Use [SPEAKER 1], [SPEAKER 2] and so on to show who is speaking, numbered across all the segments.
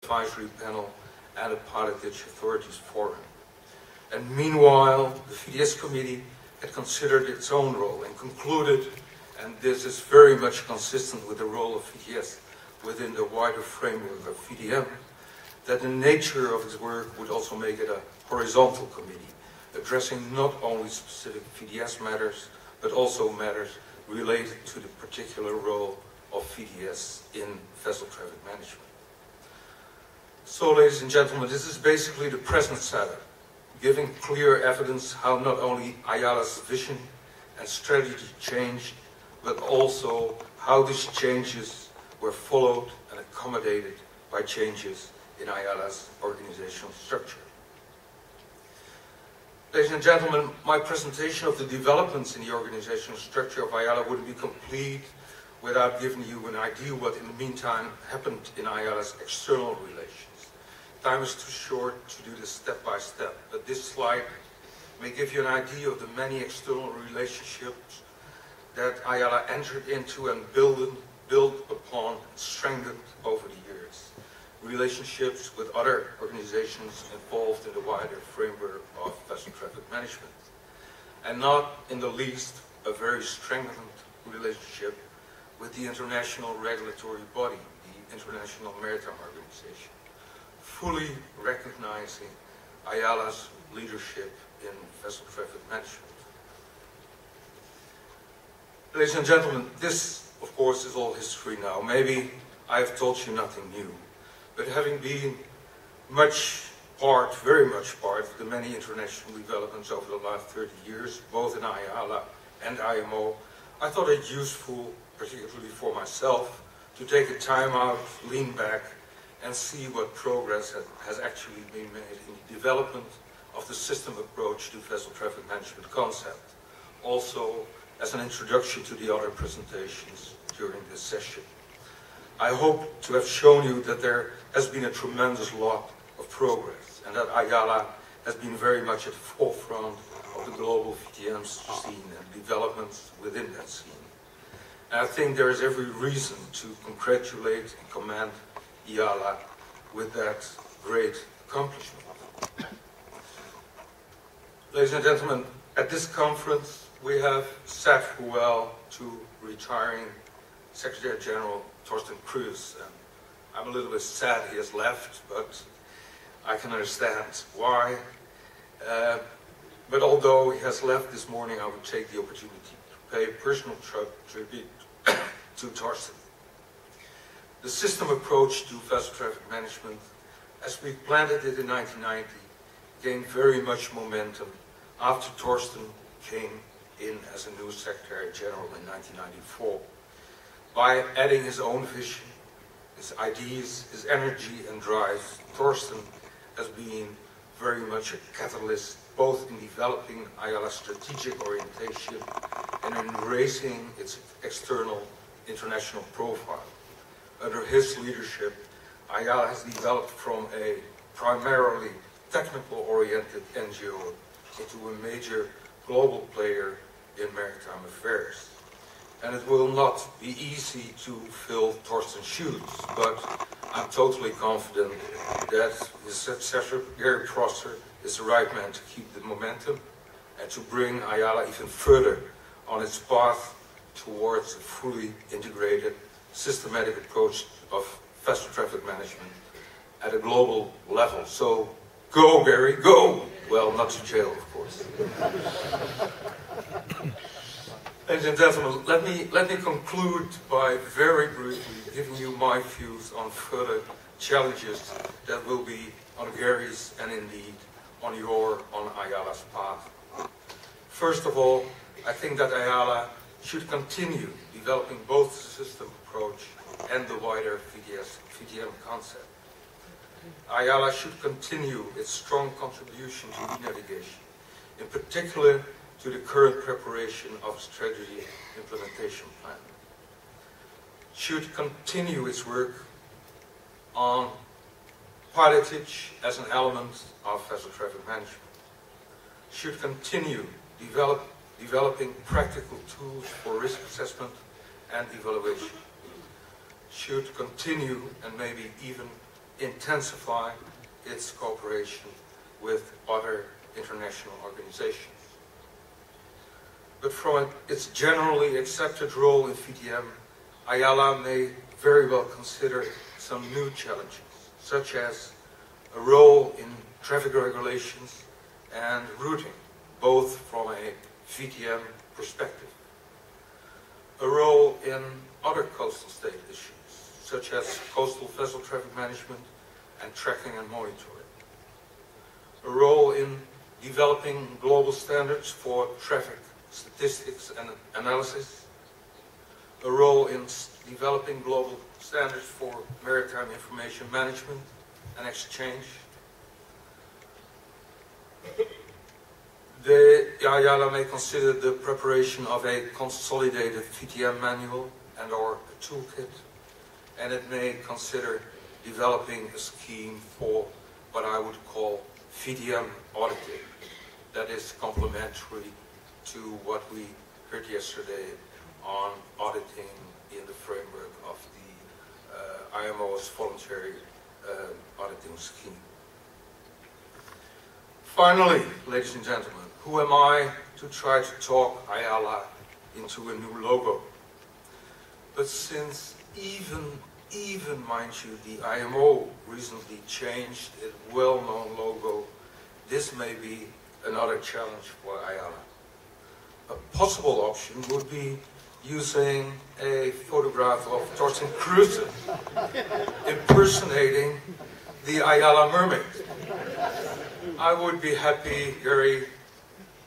[SPEAKER 1] advisory panel and a pilotage authorities forum. And meanwhile, the VTS committee had considered its own role and concluded, and this is very much consistent with the role of VTS within the wider framework of VTM, that the nature of its work would also make it a horizontal committee, addressing not only specific VTS matters, but also matters related to the particular role of VTS in vessel traffic management. So, ladies and gentlemen, this is basically the present setup, giving clear evidence how not only Ayala's vision and strategy changed, but also how these changes were followed and accommodated by changes in Ayala's organizational structure. Ladies and gentlemen, my presentation of the developments in the organizational structure of Ayala wouldn't be complete without giving you an idea what in the meantime happened in Ayala's external relations. Time is too short to do this step by step, but this slide may give you an idea of the many external relationships that Ayala entered into and built upon and strengthened over the years. Relationships with other organizations involved in the wider framework of vessel traffic management. And not in the least, a very strengthened relationship with the international regulatory body, the International Maritime Organization, fully recognizing Ayala's leadership in vessel traffic management. Ladies and gentlemen, this, of course, is all history now. Maybe I have told you nothing new, but having been very much part of the many international developments over the last 30 years, both in Ayala and IMO, I thought it useful, particularly for myself, to take a time out, lean back, and see what progress has actually been made in the development of the system approach to vessel traffic management concept. Also, as an introduction to the other presentations during this session. I hope to have shown you that there has been a tremendous lot of progress and that Ayala has been very much at the forefront of the global VTM scene and developments within that scene. And I think there is every reason to congratulate and commend Ayala with that great accomplishment. Ladies and gentlemen, at this conference we have said farewell to retiring Secretary General Thorsten Cruz. And I'm a little bit sad he has left, but I can understand why. But although he has left this morning, I would take the opportunity to pay personal tribute to Thorsten. The system approach to vessel traffic management, as we planned it in 1990, gained very much momentum after Thorsten came in as a new Secretary General in 1994. By adding his own vision, his ideas, his energy and drive, Thorsten has been very much a catalyst both in developing Ayala's strategic orientation and in raising its external international profile. Under his leadership, Ayala has developed from a primarily technical-oriented NGO into a major global player in maritime affairs. And it will not be easy to fill Thorsten's shoes, but I'm totally confident that his successor, Gary Prosser, is the right man to keep the momentum and to bring Ayala even further on its path towards a fully integrated, systematic approach of vessel traffic management at a global level. So, go, Gary, go! Well, not to jail, of course. Ladies and gentlemen, let me conclude by very briefly giving you my views on further challenges that will be on Gary's and indeed on Ayala's path. First of all, I think that Ayala should continue developing both the system approach and the wider VTM concept. Ayala should continue its strong contribution to e-navigation, in particular to the current preparation of a strategy implementation plan. Should continue its work on pilotage as an element of vessel traffic management. Should continue developing practical tools for risk assessment and evaluation. Should continue and maybe even intensify its cooperation with other international organizations. But from its generally accepted role in VTM, IALA may very well consider some new challenges, such as a role in traffic regulations and routing, both from a VTM perspective. A role in other coastal state issues, such as coastal vessel traffic management and tracking and monitoring. A role in developing global standards for traffic statistics and analysis. A role in developing global standards for maritime information management and exchange. The IALA may consider the preparation of a consolidated VTM manual and or a toolkit, and it may consider developing a scheme for what I would call VTM auditing, that is complementary to what we heard yesterday on auditing in the framework of the IMO's voluntary auditing scheme. Finally, ladies and gentlemen, who am I to try to talk IALA into a new logo? But since even mind you, the IMO recently changed its well-known logo, this may be another challenge for IALA. A possible option would be using a photograph of Torsten Kruse impersonating the IALA mermaid. I would be happy, Gary,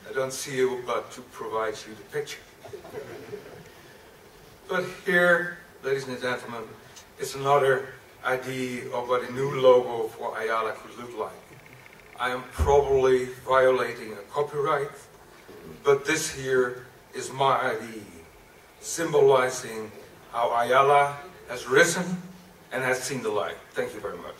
[SPEAKER 1] I don't see you, but to provide you the picture. But here, ladies and gentlemen, is another idea of what a new logo for IALA could look like. I am probably violating a copyright, but this here is my idea, symbolizing how IALA has risen and has seen the light. Thank you very much.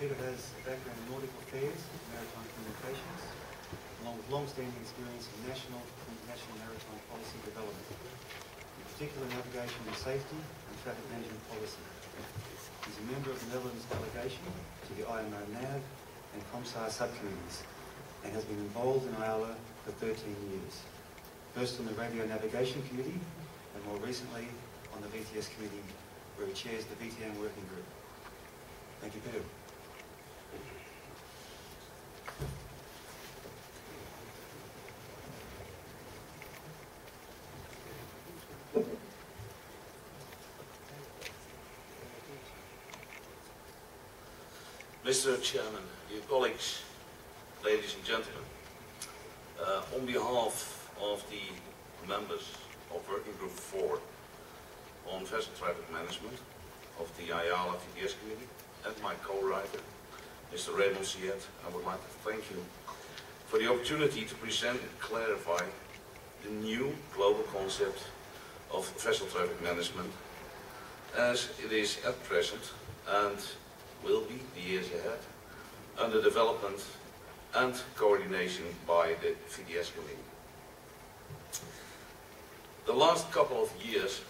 [SPEAKER 2] Peter has a background in nautical affairs and maritime communications, along with long-standing experience in national and international maritime policy development, in particular navigation and safety and traffic management policy. He's a member of the Netherlands delegation to the IMO NAV and COMSAR subcommittees, and has been involved in IALA for 13 years. First on the Radio Navigation Committee, and more recently on the VTS Committee, where he chairs the VTM Working Group. Thank you, Peter.
[SPEAKER 3] Mr. Chairman, dear colleagues, ladies and gentlemen, on behalf of the members of Working Group 4 on Vessel Traffic Management of the IALA VTS Committee and my co-writer, Mr. Raymond Siet, I would like to thank you for the opportunity to present and clarify the new global concept of vessel traffic management as it is at present and will be the years ahead under development and coordination by the VTS Committee. The last couple of years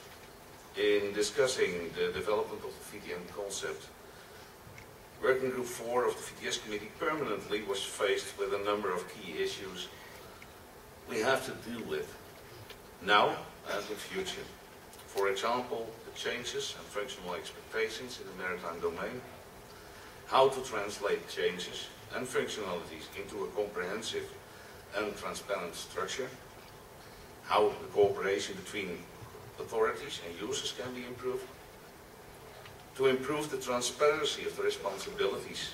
[SPEAKER 3] in discussing the development of the VTM concept, Working Group 4 of the VTS Committee permanently was faced with a number of key issues we have to deal with now and in future. For example, the changes and functional expectations in the maritime domain, how to translate changes and functionalities into a comprehensive and transparent structure, how the cooperation between authorities and users can be improved, to improve the transparency of the responsibilities